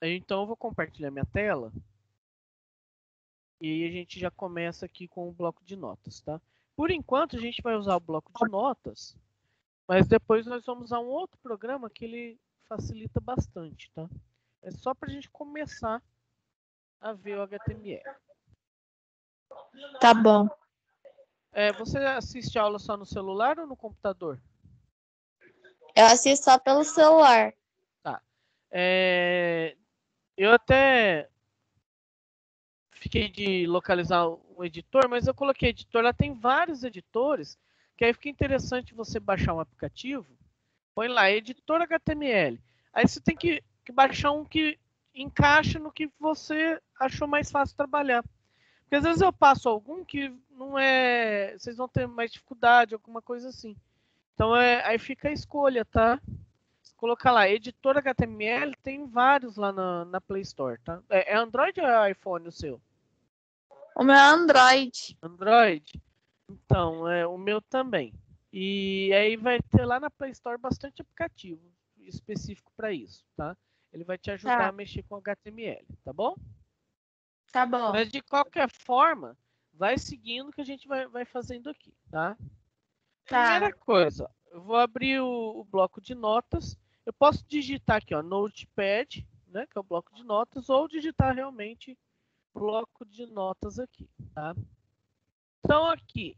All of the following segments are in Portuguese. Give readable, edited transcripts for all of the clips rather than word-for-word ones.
Então eu vou compartilhar minha tela e aí a gente já começa aqui com o bloco de notas, tá? Por enquanto a gente vai usar o bloco de notas, mas depois nós vamos usar um outro programa que ele facilita bastante, tá? É só para a gente começar a ver o HTML. Tá bom. Você assiste a aula só no celular ou no computador? Eu assisto só pelo celular. Tá. Eu até fiquei de localizar um editor, mas eu coloquei editor, lá tem vários editores, que aí fica interessante você baixar um aplicativo, põe lá, editor HTML. Aí você tem que baixar um que encaixe no que você achou mais fácil trabalhar. Porque às vezes eu passo algum que não é. Vocês vão ter mais dificuldade, alguma coisa assim. Então aí fica a escolha, tá? Se colocar lá, editor HTML, tem vários lá na Play Store, tá? É Android ou é iPhone o seu? O meu é Android. Android? Então, o meu também. E aí vai ter lá na Play Store bastante aplicativo específico para isso, tá? Ele vai te ajudar Tá. a mexer com HTML, tá bom? Tá bom. Mas de qualquer forma, vai seguindo que a gente vai fazendo aqui, tá? Primeira Tá. coisa, eu vou abrir o bloco de notas. Eu posso digitar aqui, ó, Notepad, né, que é o bloco de notas, ou digitar realmente bloco de notas aqui, tá? Então aqui,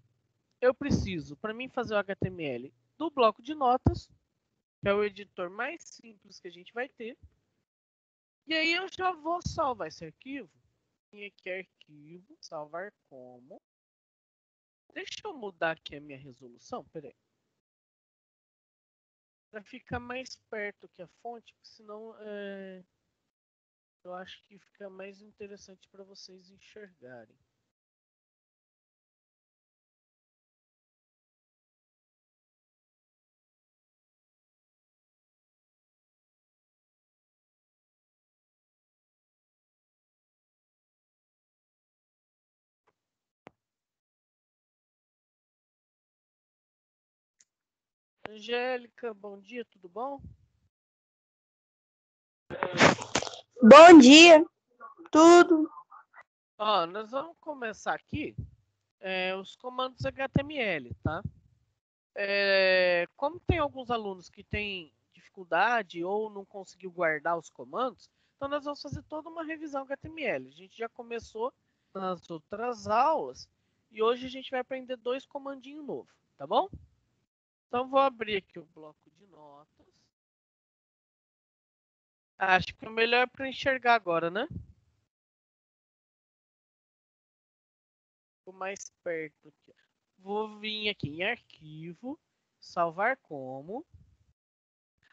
eu preciso, para mim fazer o HTML do bloco de notas, que é o editor mais simples que a gente vai ter. E aí eu já vou salvar esse arquivo. Vim aqui, arquivo, salvar como. Deixa eu mudar aqui a minha resolução, peraí. Para ficar mais perto que a fonte, porque senão eu acho que fica mais interessante para vocês enxergarem. Angélica, bom dia, tudo bom? Bom dia. Tudo. Ó, nós vamos começar aqui os comandos HTML, tá? Como tem alguns alunos que têm dificuldade ou não conseguiu guardar os comandos, então nós vamos fazer toda uma revisão HTML. A gente já começou nas outras aulas e hoje a gente vai aprender 2 comandinhos novos, tá bom? Então vou abrir aqui o bloco de notas. Acho que o melhor é para enxergar agora, né? Vou mais perto aqui. Vou vir aqui em arquivo, salvar como.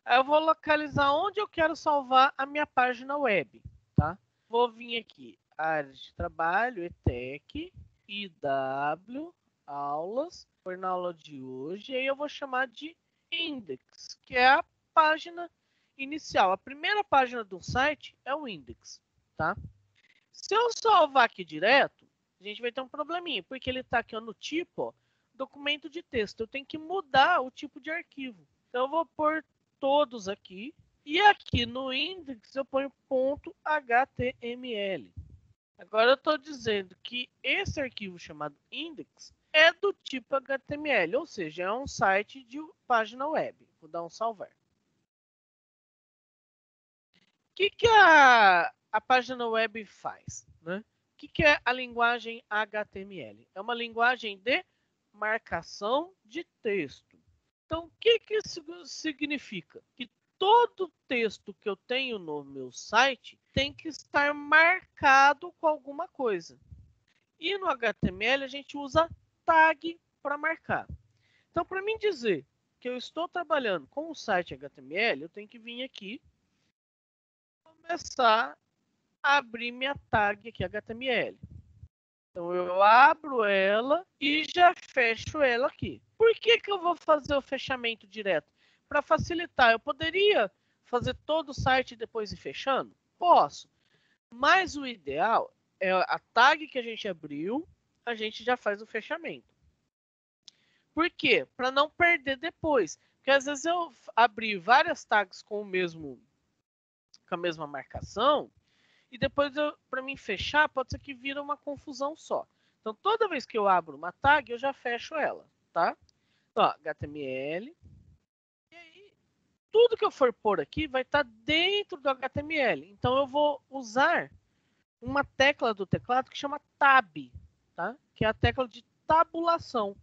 Aí eu vou localizar onde eu quero salvar a minha página web, tá? Vou vir aqui, área de trabalho, ETEC, IW, aulas, foi na aula de hoje, e aí eu vou chamar de index, que é a página inicial. A primeira página do site é o index, tá? Se eu salvar aqui direto, a gente vai ter um probleminha, porque ele está aqui ó, no tipo, ó, documento de texto. Eu tenho que mudar o tipo de arquivo. Então eu vou pôr todos aqui. E aqui no index eu ponho .html. Agora eu estou dizendo que esse arquivo chamado index é do tipo HTML, ou seja, é um site de página web. Vou dar um salvar. O que a página web faz? Né? O que é a linguagem HTML? É uma linguagem de marcação de texto. Então, o que isso significa? Que todo texto que eu tenho no meu site tem que estar marcado com alguma coisa. E no HTML a gente usa tag para marcar. Então, para mim dizer que eu estou trabalhando com o site HTML, eu tenho que vir aqui e começar a abrir minha tag aqui HTML. Então eu abro ela e já fecho ela aqui. Por que eu vou fazer o fechamento direto? Para facilitar, eu poderia fazer todo o site e depois ir fechando? Posso. Mas o ideal é a tag que a gente abriu, a gente já faz o fechamento. Por quê? Para não perder depois. Porque às vezes eu abri várias tags com o mesmo com a mesma marcação. E depois, para mim fechar, pode ser que vira uma confusão só. Então, toda vez que eu abro uma tag, eu já fecho ela, tá? Então, ó, HTML. E aí, tudo que eu for pôr aqui vai estar dentro do HTML. Então, eu vou usar uma tecla do teclado que chama Tab, tá? Que é a tecla de tabulação.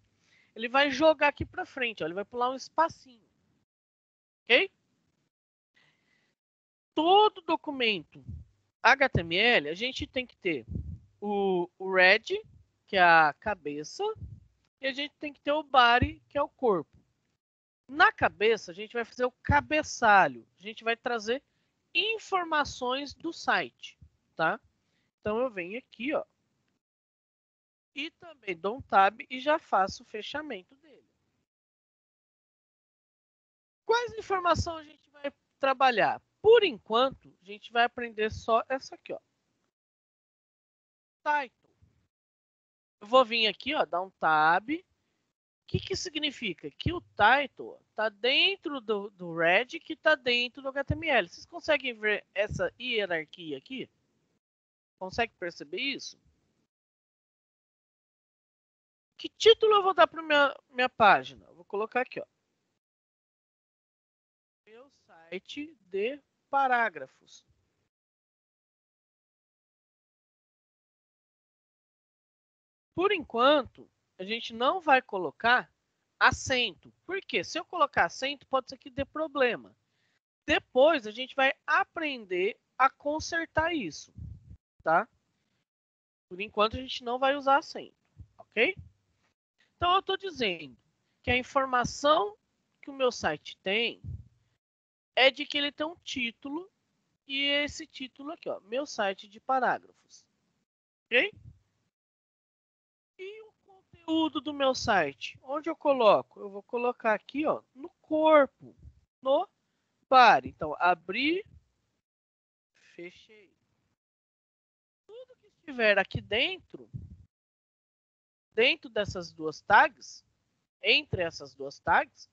Ele vai jogar aqui para frente, ó, ele vai pular um espacinho. Ok? Todo documento HTML, a gente tem que ter o red, que é a cabeça, e a gente tem que ter o body, que é o corpo. Na cabeça, a gente vai fazer o cabeçalho. A gente vai trazer informações do site, tá? Então, eu venho aqui, ó, e também dou um tab e já faço o fechamento dele. Quais informações a gente vai trabalhar? Por enquanto, a gente vai aprender só essa aqui, ó. Title. Eu vou vir aqui, ó, dar um tab. O que significa? Que o title está dentro do red, que está dentro do HTML. Vocês conseguem ver essa hierarquia aqui? Consegue perceber isso? Que título eu vou dar para minha página? Eu vou colocar aqui, ó. Meu site de parágrafos. Por enquanto, a gente não vai colocar acento. Por quê? Se eu colocar acento, pode ser que dê problema. Depois, a gente vai aprender a consertar isso, tá? Por enquanto, a gente não vai usar acento, ok? Então, eu estou dizendo que a informação que o meu site tem é de que ele tem um título, e esse título aqui, ó, meu site de parágrafos, ok? E o conteúdo do meu site, onde eu coloco? Eu vou colocar aqui, ó, no corpo, no body. Então, abri, fechei. Tudo que estiver aqui dentro dessas duas tags, entre essas duas tags,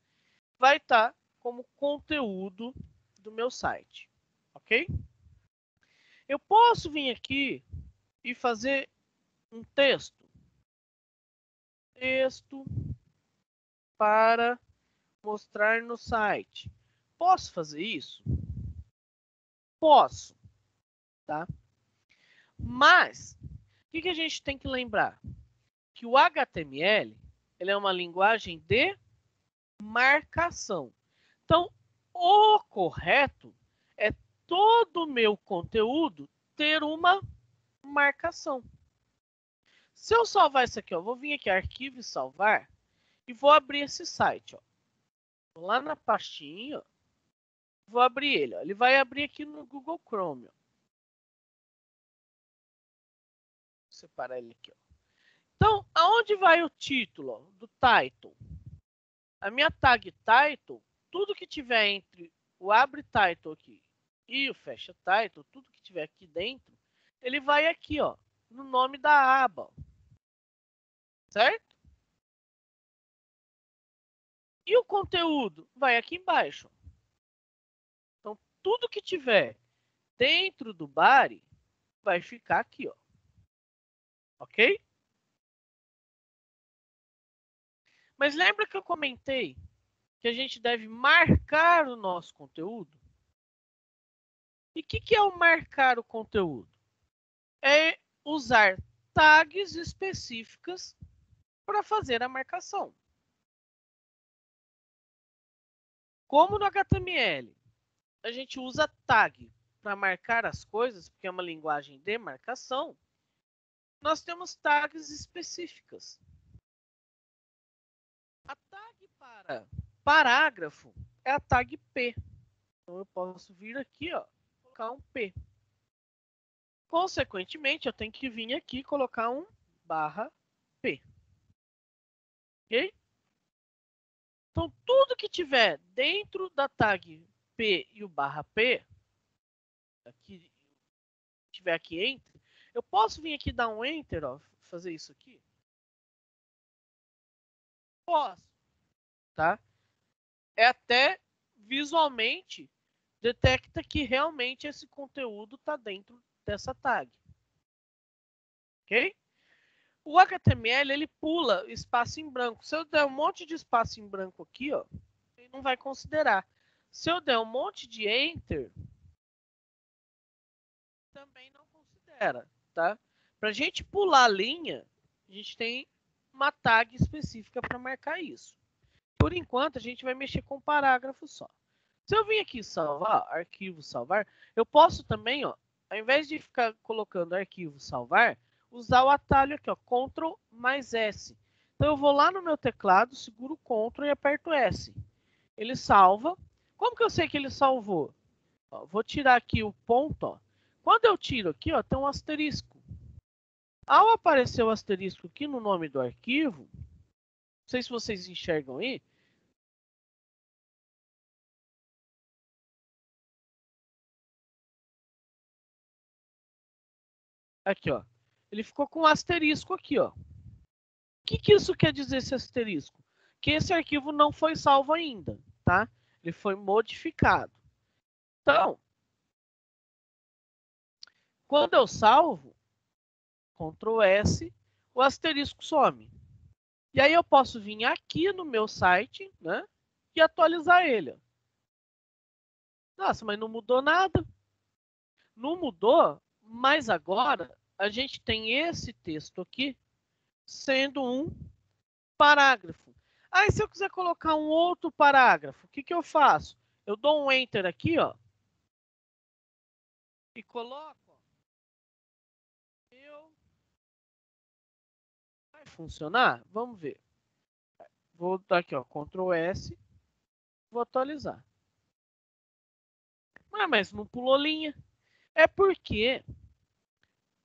vai estar como conteúdo do meu site, ok? Eu posso vir aqui e fazer um texto para mostrar no site. Posso fazer isso? Posso, tá? Mas, o que a gente tem que lembrar? Que o HTML ele é uma linguagem de marcação. Então, o correto é todo o meu conteúdo ter uma marcação. Se eu salvar isso aqui, ó, vou vir aqui, arquivo e salvar, e vou abrir esse site. Ó. Vou lá na pastinha, ó, vou abrir ele. Ó. Ele vai abrir aqui no Google Chrome. Ó. Vou separar ele aqui. Ó. Então, aonde vai o título ó, do title? A minha tag title, tudo que tiver entre o abre title aqui e o fecha title, tudo que tiver aqui dentro, ele vai aqui, ó, no nome da aba. Ó. Certo? E o conteúdo vai aqui embaixo. Então, tudo que tiver dentro do body vai ficar aqui, ó. Ok? Mas lembra que eu comentei que a gente deve marcar o nosso conteúdo? E o que é o marcar o conteúdo? É usar tags específicas para fazer a marcação. Como no HTML, a gente usa tag para marcar as coisas, porque é uma linguagem de marcação, nós temos tags específicas. A tag para parágrafo é a tag P. Então, eu posso vir aqui, ó, colocar um P. Consequentemente, eu tenho que vir aqui e colocar um /P. Ok? Então, tudo que tiver dentro da tag P e o /P, aqui, tiver aqui entre, eu posso vir aqui dar um enter, ó, fazer isso aqui? Posso, tá? É até visualmente detecta que realmente esse conteúdo está dentro dessa tag. Ok? O HTML, ele pula espaço em branco. Se eu der um monte de espaço em branco aqui, ó, ele não vai considerar. Se eu der um monte de Enter, também não considera, tá? Para a gente pular a linha, a gente tem uma tag específica para marcar isso. Por enquanto, a gente vai mexer com um parágrafo só. Se eu vim aqui salvar, arquivo salvar, eu posso também, ó, ao invés de ficar colocando arquivo salvar, usar o atalho aqui, ó, Ctrl mais S. Então eu vou lá no meu teclado, seguro o Ctrl e aperto S. Ele salva. Como que eu sei que ele salvou? Ó, vou tirar aqui o ponto, ó. Quando eu tiro aqui, ó, tem um asterisco. Ao aparecer o asterisco aqui no nome do arquivo, não sei se vocês enxergam aí. Aqui, ó. Ele ficou com um asterisco aqui, ó. O que isso quer dizer, esse asterisco? Que esse arquivo não foi salvo ainda, tá? Ele foi modificado. Então, quando eu salvo, Ctrl S, o asterisco some. E aí eu posso vir aqui no meu site, né, e atualizar ele. Nossa, mas não mudou nada. Não mudou, mas agora a gente tem esse texto aqui sendo um parágrafo. Aí se eu quiser colocar um outro parágrafo, o que eu faço? Eu dou um Enter aqui, ó, e coloco. Vai funcionar? Vamos ver. Vou dar aqui, ó, Ctrl S, vou atualizar. Mas não pulou linha. É porque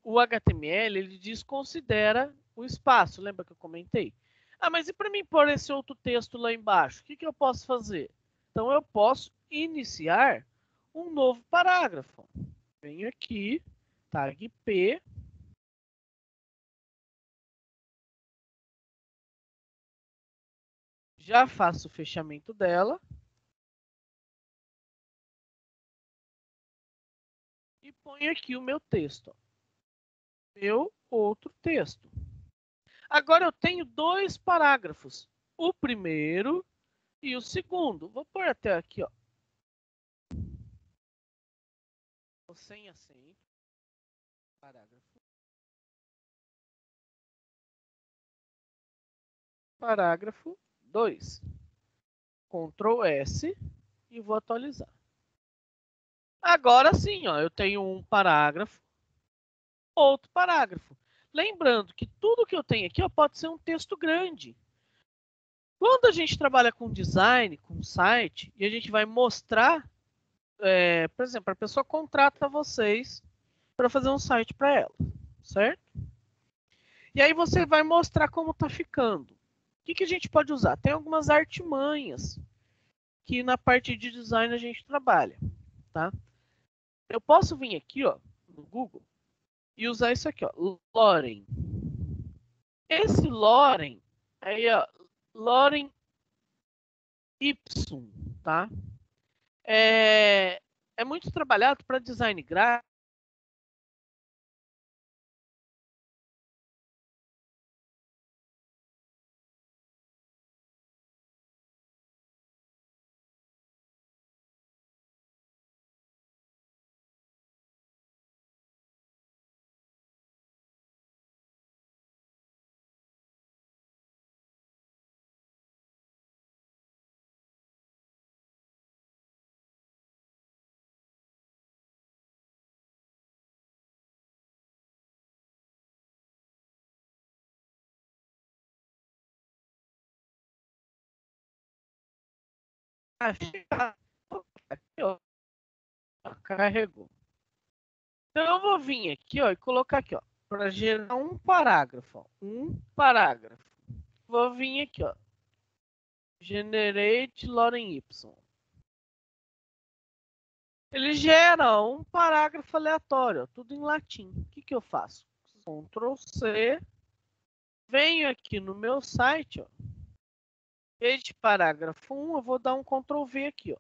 o HTML ele desconsidera o espaço. Lembra que eu comentei? Ah, mas e para mim pôr esse outro texto lá embaixo? O que eu posso fazer? Então eu posso iniciar um novo parágrafo. Venho aqui, tag P. Já faço o fechamento dela. E ponho aqui o meu texto. Meu outro texto. Agora eu tenho dois parágrafos. O primeiro e o segundo. Vou pôr até aqui, ó. Sem acento. Parágrafo. Parágrafo 2. Ctrl S e vou atualizar. Agora sim, ó, eu tenho um parágrafo, outro parágrafo. Lembrando que tudo que eu tenho aqui ó, pode ser um texto grande. Quando a gente trabalha com design, com site, e a gente vai mostrar, por exemplo, a pessoa contrata vocês para fazer um site para ela, certo? E aí você vai mostrar como está ficando. O que a gente pode usar? Tem algumas artimanhas que na parte de design a gente trabalha, tá? Eu posso vir aqui, ó, no Google e usar isso aqui, ó, Loren. Esse Loren, aí, ó, Loren Y, tá? É muito trabalhado para design gráfico. Aqui, ó, carregou. Então eu vou vir aqui, ó, e colocar aqui, ó, para gerar um parágrafo, ó, um parágrafo. Vou vir aqui, ó, generate Loren Y. Ele gera um parágrafo aleatório, ó, tudo em latim. O que eu faço? Ctrl C, venho aqui no meu site, ó. Este parágrafo 1, eu vou dar um Ctrl V aqui, ó.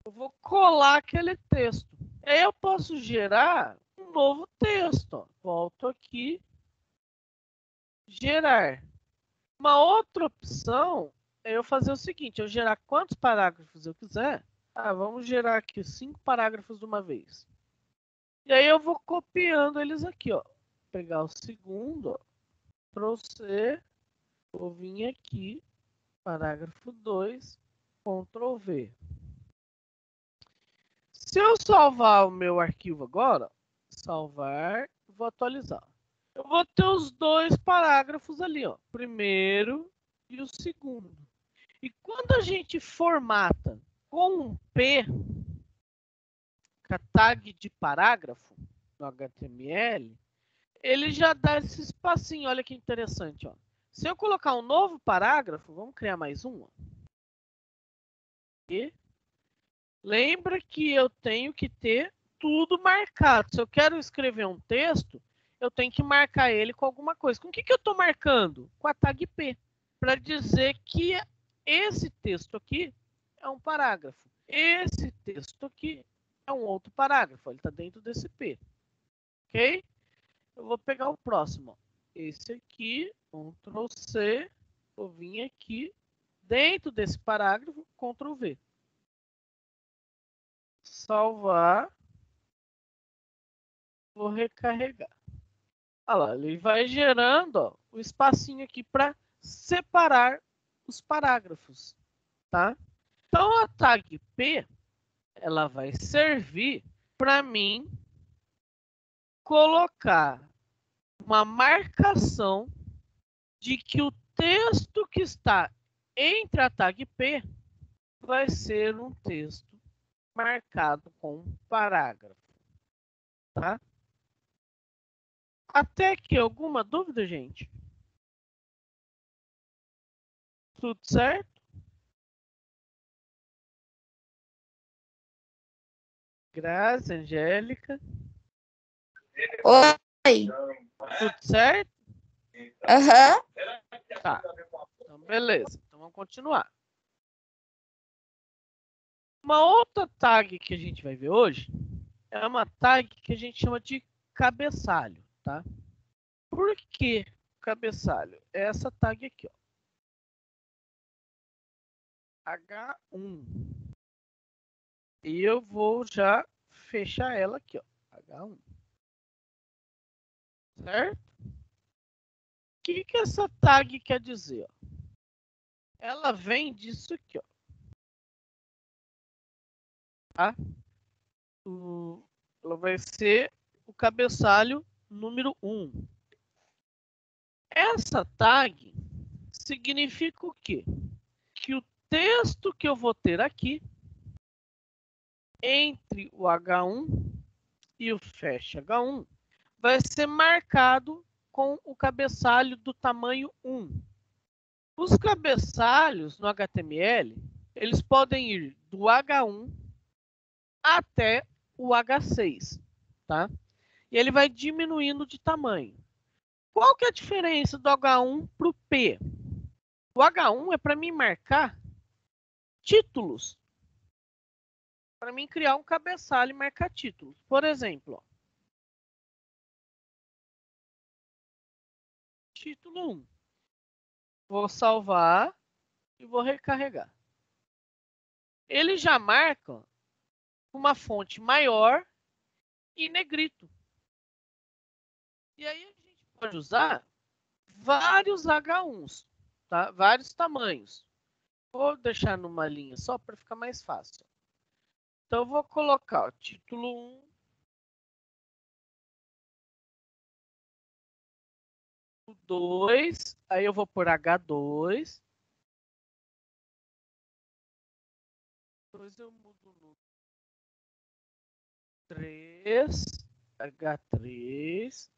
Eu vou colar aquele texto. Aí eu posso gerar um novo texto. Ó. Volto aqui, gerar. Uma outra opção é eu fazer o seguinte, eu gerar quantos parágrafos eu quiser. Ah, vamos gerar aqui 5 parágrafos de uma vez. E aí eu vou copiando eles aqui, ó. Pegar o segundo, ó. Ctrl+C, vou vir aqui, parágrafo 2, Ctrl V. Se eu salvar o meu arquivo agora, salvar, vou atualizar. Eu vou ter os dois parágrafos ali, ó. Primeiro e o segundo. E quando a gente formata com um P, com a tag de parágrafo no HTML, ele já dá esse espacinho. Olha que interessante, ó. Se eu colocar um novo parágrafo, vamos criar mais um, ó. E lembra que eu tenho que ter tudo marcado. Se eu quero escrever um texto, eu tenho que marcar ele com alguma coisa. Com o que eu estou marcando? Com a tag P. Para dizer que esse texto aqui é um parágrafo. Esse texto aqui é um outro parágrafo. Ele está dentro desse P. Ok? Eu vou pegar o próximo. Esse aqui, Ctrl+C. Vou vir aqui. Dentro desse parágrafo, Ctrl+V. Salvar. Vou recarregar. Olha lá, ele vai gerando ó, o espacinho aqui para separar os parágrafos, tá? Então a tag P, ela vai servir para mim colocar uma marcação de que o texto que está entre a tag P vai ser um texto marcado com um parágrafo, tá? Até aqui, alguma dúvida, gente? Tudo certo? Grazi, Angélica. Oi. Tudo certo? Aham. Tá. Então, beleza. Então, vamos continuar. Uma outra tag que a gente vai ver hoje é uma tag que a gente chama de cabeçalho, tá? Por que cabeçalho? É essa tag aqui, ó. H1. E eu vou já fechar ela aqui, ó. H1. Certo? O que essa tag quer dizer? Ó? Ela vem disso aqui, ó. Tá? Ela vai ser o cabeçalho número 1. Essa tag significa o quê? Que o texto que eu vou ter aqui, entre o H1 e o fecha H1, vai ser marcado com o cabeçalho do tamanho 1. Os cabeçalhos no HTML, eles podem ir do H1 até o H6, tá? E ele vai diminuindo de tamanho. Qual que é a diferença do H1 para o P? O H1 é para mim marcar títulos. Para mim criar um cabeçalho e marcar títulos. Por exemplo, ó, título 1. Vou salvar e vou recarregar. Ele já marca uma fonte maior e negrito. E aí a gente pode usar vários H1s, tá? Vários tamanhos. Vou deixar numa linha só para ficar mais fácil. Então eu vou colocar o título 1, o 2, aí eu vou por H2. Depois eu mudo no 3, H3,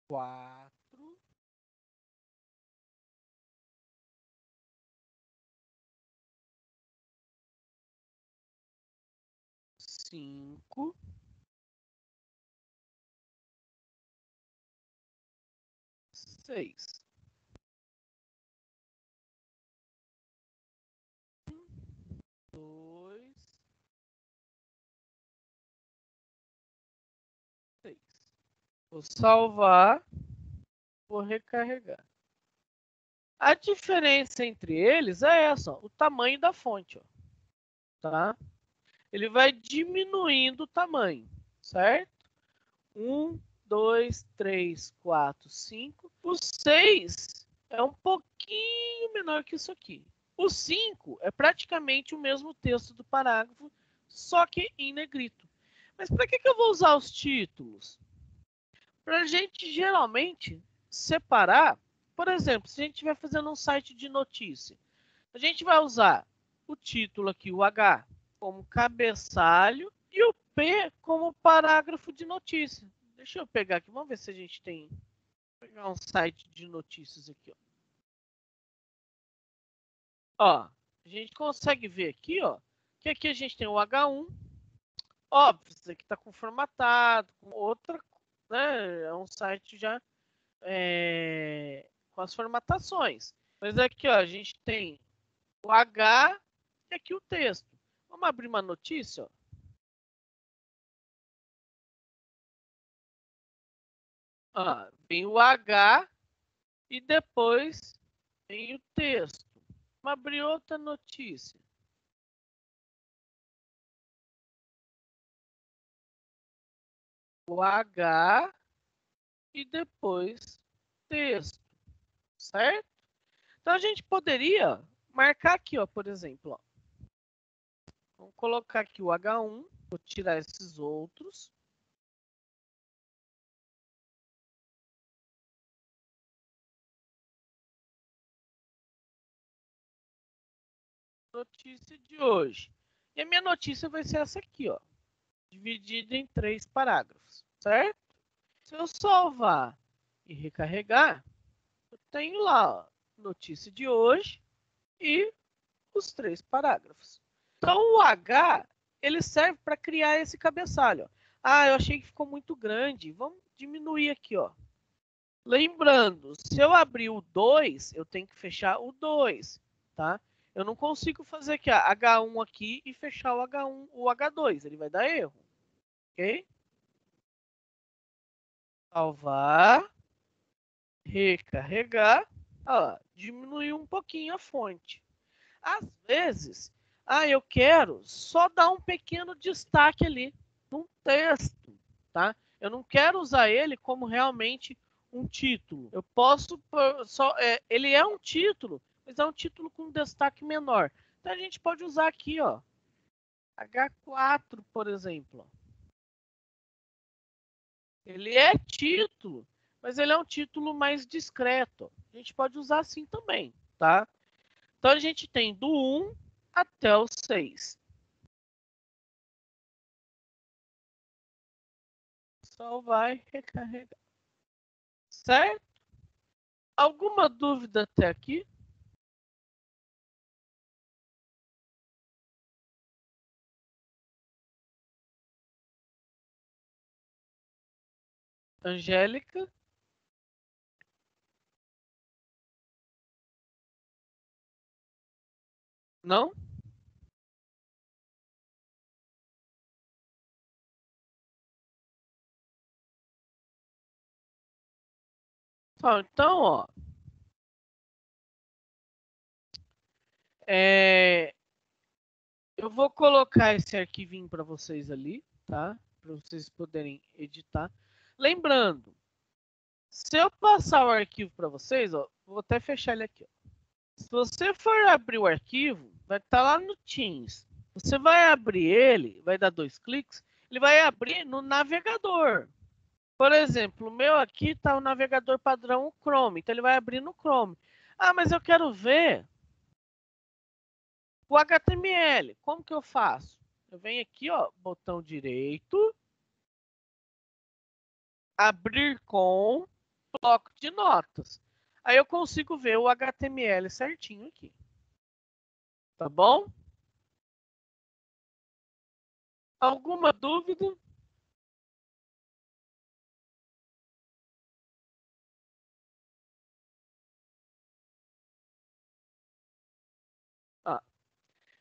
4, 5, 6. Vou salvar, vou recarregar. A diferença entre eles é essa, ó, o tamanho da fonte, ó, tá? Ele vai diminuindo o tamanho, certo? 1, 2, 3, 4, 5. O 6 é um pouquinho menor que isso aqui. O 5 é praticamente o mesmo texto do parágrafo, só que em negrito. Mas para que eu vou usar os títulos? Para a gente geralmente separar, por exemplo, se a gente estiver fazendo um site de notícia, a gente vai usar o título aqui, o H, como cabeçalho e o P como parágrafo de notícia. Deixa eu pegar aqui, vamos ver se a gente tem. Vou pegar um site de notícias aqui, ó. A gente consegue ver aqui, ó, que aqui a gente tem o H1. Óbvio, isso aqui está com formatado, com outra, né? É um site já com as formatações. Mas aqui, ó, a gente tem o H e aqui o texto. Vamos abrir uma notícia, ó. Vem o H e depois vem o texto. Vamos abrir outra notícia. O H e depois texto, certo? Então a gente poderia marcar aqui, ó, por exemplo, ó. Vamos colocar aqui o H1, vou tirar esses outros. Notícia de hoje. E a minha notícia vai ser essa aqui, ó, dividida em 3 parágrafos, certo? Se eu salvar e recarregar, eu tenho lá, ó, notícia de hoje e os 3 parágrafos. Então o H, ele serve para criar esse cabeçalho, ó. Eu achei que ficou muito grande. Vamos diminuir aqui, ó. Lembrando, se eu abrir o 2, eu tenho que fechar o 2, tá? Eu não consigo fazer aqui, ó, H1 aqui e fechar o H1, o H2, ele vai dar erro, ok? Salvar, recarregar, diminuir um pouquinho a fonte. Às vezes, eu quero só dar um pequeno destaque ali num texto, tá? Eu não quero usar ele como realmente um título. Eu posso ele é um título, mas é um título com destaque menor. Então a gente pode usar aqui, ó, H4, por exemplo. Ele é título, mas ele é um título mais discreto. A gente pode usar assim também, tá? Então a gente tem do 1 até o 6. Só vai recarregar. Certo? Alguma dúvida até aqui? Angélica? Não? Então, ó. Eu vou colocar esse arquivinho para vocês ali, tá? Para vocês poderem editar. Lembrando, se eu passar o arquivo para vocês, ó, vou até fechar ele aqui. Ó. Se você for abrir o arquivo, vai estar lá no Teams. Você vai abrir ele, vai dar 2 cliques, ele vai abrir no navegador. Por exemplo, o meu aqui está o navegador padrão o Chrome, então ele vai abrir no Chrome. Mas eu quero ver o HTML. Como que eu faço? Eu venho aqui, ó, botão direito, abrir com bloco de notas. Aí eu consigo ver o HTML certinho aqui. Tá bom? Alguma dúvida?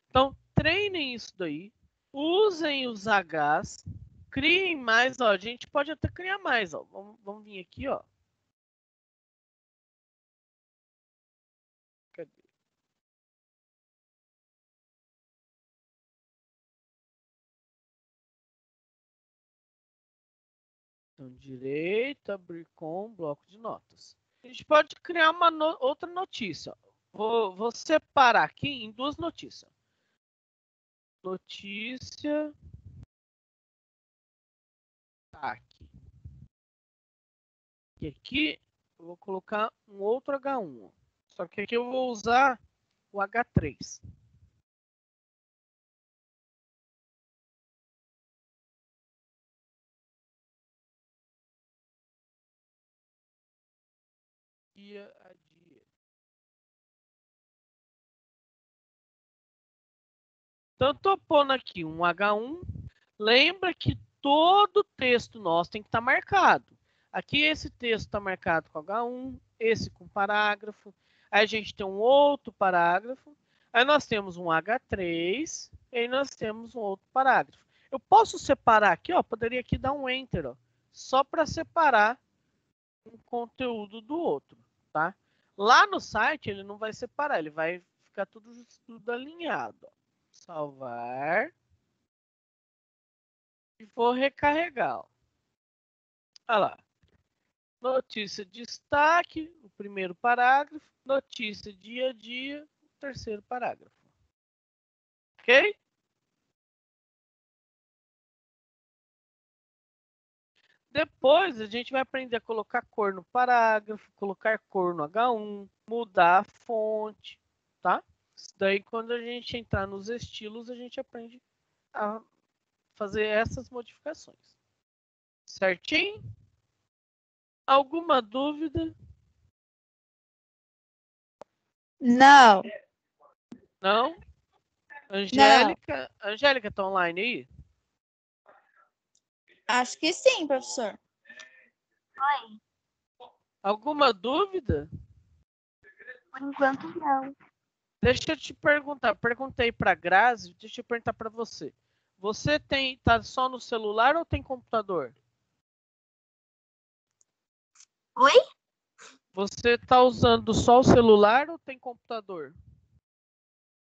Então, treinem isso daí. Usem os Hs. Criem mais, ó. A gente pode até criar mais, ó. Vamos vir aqui, ó. Cadê? Então, direito, abrir com bloco de notas. A gente pode criar uma outra notícia. Vou separar aqui em duas notícias. Notícia. Tá aqui. E aqui eu vou colocar um outro H1. Só que aqui eu vou usar o H3. Dia a dia. Então, estou pondo aqui um H1. Lembra que todo texto nosso tem que estar marcado. Aqui esse texto está marcado com H1, esse com parágrafo. Aí a gente tem um outro parágrafo. Aí nós temos um H3 e aí nós temos um outro parágrafo. Eu posso separar aqui, ó, poderia aqui dar um Enter, ó, só para separar um conteúdo do outro, tá? Lá no site ele não vai separar, ele vai ficar tudo alinhado. Ó. Salvar. E vou recarregar. Ó. Olha lá. Notícia de destaque, o primeiro parágrafo. Notícia dia a dia, o terceiro parágrafo. Ok? Depois a gente vai aprender a colocar cor no parágrafo, colocar cor no H1, mudar a fonte, tá? Isso daí quando a gente entrar nos estilos, a gente aprende a fazer essas modificações. Certinho? Alguma dúvida? Não. Não? Angélica? Não. Angélica tá online aí? Acho que sim, professor. Oi. Alguma dúvida? Por enquanto, não. Deixa eu te perguntar. Perguntei para a Grazi, deixa eu perguntar para você. Você tá só no celular ou tem computador? Oi? Você tá usando só o celular ou tem computador?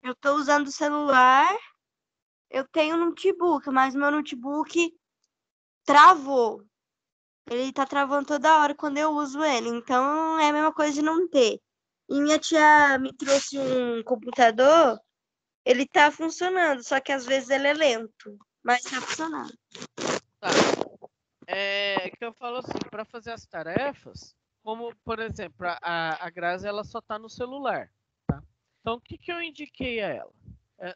Eu tô usando o celular. Eu tenho um notebook, mas meu notebook travou. Ele tá travando toda hora quando eu uso ele. Então é a mesma coisa de não ter. E minha tia me trouxe um computador. Ele tá funcionando, só que às vezes ele é lento. Mas tá funcionando. Tá. É que eu falo assim, para fazer as tarefas, como, por exemplo, a Grazi, ela só tá no celular, tá? Então, o que eu indiquei a ela?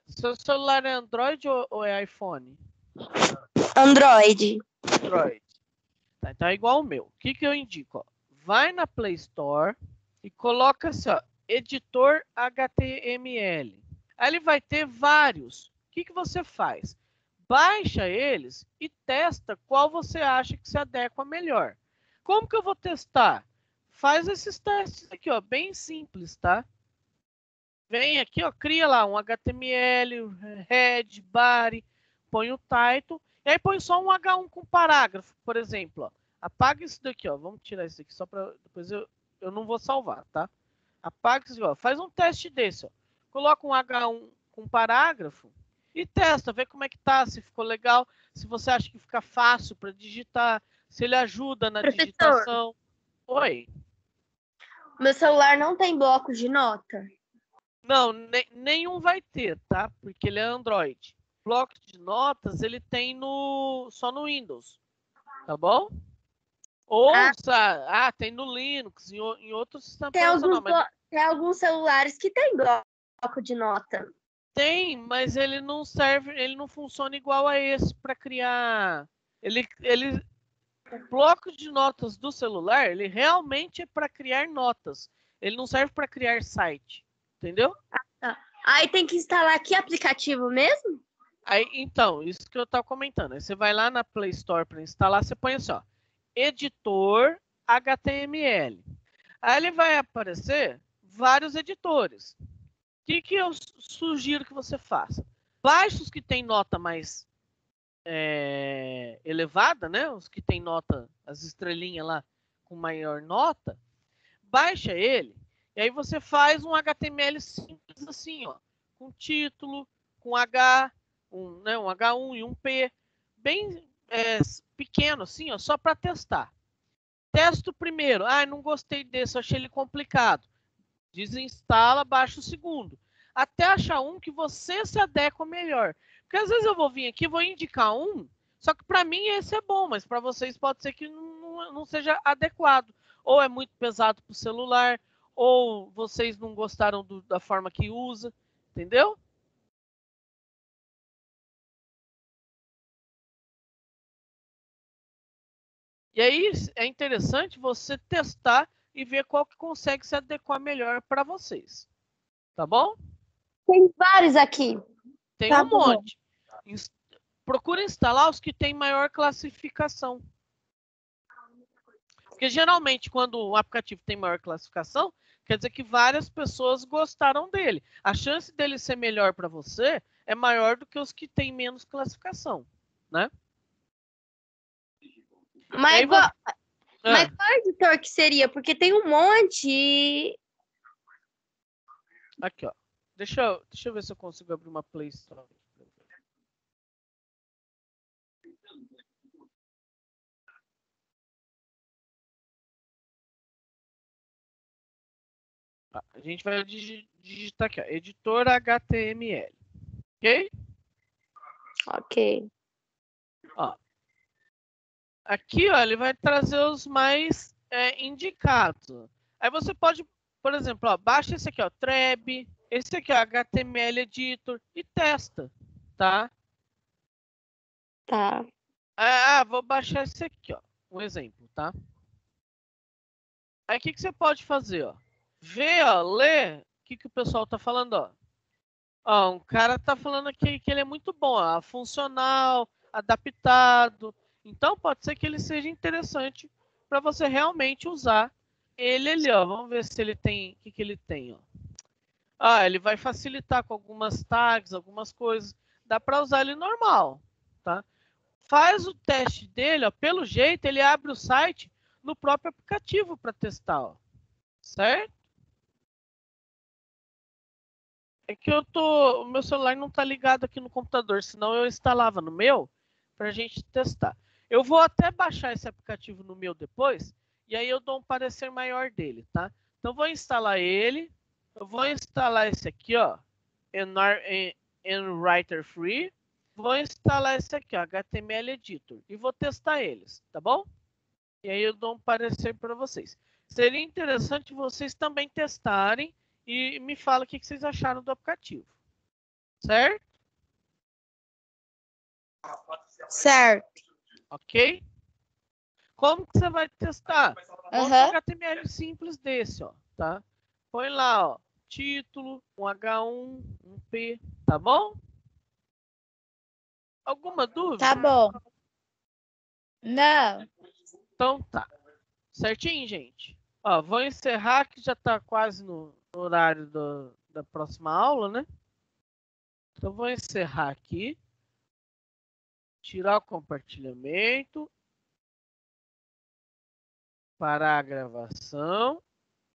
Seu celular é Android ou é iPhone? Android. Android. Tá, então é igual o meu. O que eu indico? Ó? Vai na Play Store e coloca assim, ó, editor HTML. Aí ele vai ter vários. O que você faz? Baixa eles e testa qual você acha que se adequa melhor. Como que eu vou testar? Faz esses testes aqui, ó, bem simples, tá? Vem aqui, ó, cria lá um HTML, head, body, põe o title, e aí põe só um H1 com parágrafo, por exemplo, ó. Apaga isso daqui, ó. Vamos tirar isso daqui só para depois eu não vou salvar, tá? Apaga isso aqui, ó. Faz um teste desse, ó. Coloca um H1 com parágrafo e testa, vê como é que tá, se ficou legal, se você acha que fica fácil para digitar, se ele ajuda na digitação. Oi. Meu celular não tem bloco de nota. Não, nenhum vai ter, tá? Porque ele é Android. Bloco de notas ele tem só no Windows, tá bom? Ou, tem no Linux, em outros sistemas operacionais. Tem alguns celulares que tem bloco de nota. Tem, mas ele não serve, ele não funciona igual a esse para criar. O bloco de notas do celular, ele realmente é para criar notas. Ele não serve para criar site, entendeu? Aí tem que instalar que aplicativo mesmo? Aí, então, isso que eu estava comentando. Aí você vai lá na Play Store para instalar, você põe assim, ó, editor HTML. Aí ele vai aparecer vários editores. O que eu sugiro que você faça? Baixe os que tem nota mais elevada, né? Os que tem nota, as estrelinhas lá com maior nota, baixa ele e aí você faz um HTML simples assim, ó, com título, com H, um H1 e um P, bem pequeno assim, ó, só para testar. Testa o primeiro. Não gostei desse, achei ele complicado. Desinstala, baixa o segundo. Até achar um que você se adequa melhor. Porque às vezes eu vou vir aqui, vou indicar um, só que para mim esse é bom, mas para vocês pode ser que não seja adequado. Ou é muito pesado para o celular, ou vocês não gostaram da forma que usa, entendeu? E aí é interessante você testar e ver qual que consegue se adequar melhor para vocês. Tá bom? Tem vários aqui. Tem Tá um bom. monte. Procura instalar os que têm maior classificação. Porque geralmente quando o aplicativo tem maior classificação, quer dizer que várias pessoas gostaram dele. A chance dele ser melhor para você é maior do que os que têm menos classificação, né? Mas qual editor que seria? Porque tem um monte. Aqui, ó. Deixa eu ver se eu consigo abrir uma Play Store. A gente vai digitar aqui, ó, editor HTML. Ok? Ok. Ó. Aqui, ó, ele vai trazer os mais indicados. Aí você pode, por exemplo, ó, baixa esse aqui, ó, Treb, esse aqui, ó, HTML Editor e testa, tá? Tá. Vou baixar esse aqui, ó, um exemplo, tá? Aí o que você pode fazer, ó? Ver, ó, ler o que o pessoal tá falando, ó. Ó, um cara tá falando aqui que ele é muito bom, ó, funcional, adaptado. Então pode ser que ele seja interessante para você realmente usar ele ali, ó. Vamos ver se ele tem, o que ele tem, ó. Ele vai facilitar com algumas tags, algumas coisas. Dá para usar ele normal, tá? Faz o teste dele, ó. Pelo jeito ele abre o site no próprio aplicativo para testar, ó. Certo? É que o meu celular não está ligado aqui no computador, senão eu instalava no meu para a gente testar. Eu vou até baixar esse aplicativo no meu depois e aí eu dou um parecer maior dele, tá? Então vou instalar ele, eu vou instalar esse aqui, ó, Writer Free, vou instalar esse aqui, ó, HTML Editor e vou testar eles, tá bom? E aí eu dou um parecer para vocês. Seria interessante vocês também testarem e me fala o que vocês acharam do aplicativo. Certo? Certo. Ok? Como que você vai testar? Monta um HTML simples desse, ó, tá? Põe lá, ó, título, um H1, um P, tá bom? Alguma dúvida? Tá bom. Não. Então tá. Certinho, gente? Ó, vou encerrar que já tá quase no horário da próxima aula, né? Então vou encerrar aqui. Tirar o compartilhamento. Parar a gravação.